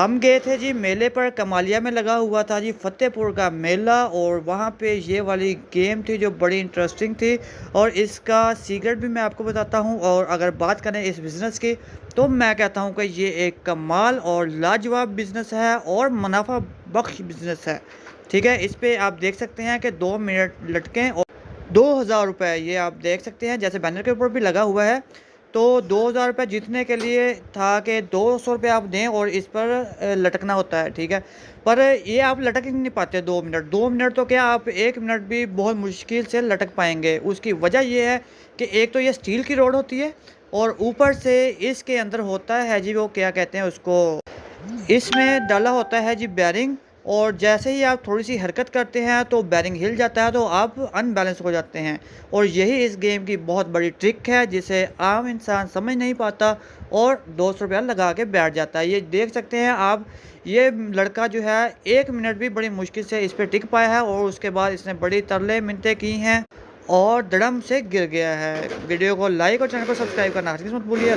हम गए थे जी मेले पर। कमालिया में लगा हुआ था जी फतेहपुर का मेला, और वहाँ पे ये वाली गेम थी जो बड़ी इंटरेस्टिंग थी। और इसका सीक्रेट भी मैं आपको बताता हूँ। और अगर बात करें इस बिज़नेस की, तो मैं कहता हूँ कि ये एक कमाल और लाजवाब बिज़नेस है और मुनाफा बख्श बिज़नेस है। ठीक है, इस पे आप देख सकते हैं कि 2 मिनट लटकें और 2000 रुपये, ये आप देख सकते हैं जैसे बैनर के ऊपर भी लगा हुआ है। तो 2000 रुपये जीतने के लिए था कि 200 रुपये आप दें और इस पर लटकना होता है। ठीक है, पर ये आप लटक ही नहीं पाते 2 मिनट। 2 मिनट तो क्या, आप 1 मिनट भी बहुत मुश्किल से लटक पाएंगे। उसकी वजह ये है कि एक तो ये स्टील की रोड होती है, और ऊपर से इसके अंदर होता है जी, वो क्या कहते हैं उसको, इसमें डाला होता है जी बैरिंग। और जैसे ही आप थोड़ी सी हरकत करते हैं तो बैरिंग हिल जाता है, तो आप अनबैलेंस हो जाते हैं। और यही इस गेम की बहुत बड़ी ट्रिक है जिसे आम इंसान समझ नहीं पाता और 200 रुपया लगा के बैठ जाता है। ये देख सकते हैं आप, ये लड़का जो है 1 मिनट भी बड़ी मुश्किल से इस पर टिक पाया है, और उसके बाद इसने बड़ी तरले मिन्नतें की हैं और धड़म से गिर गया है। वीडियो को लाइक और चैनल को सब्सक्राइब करना हरगिज़ मत भूलिए।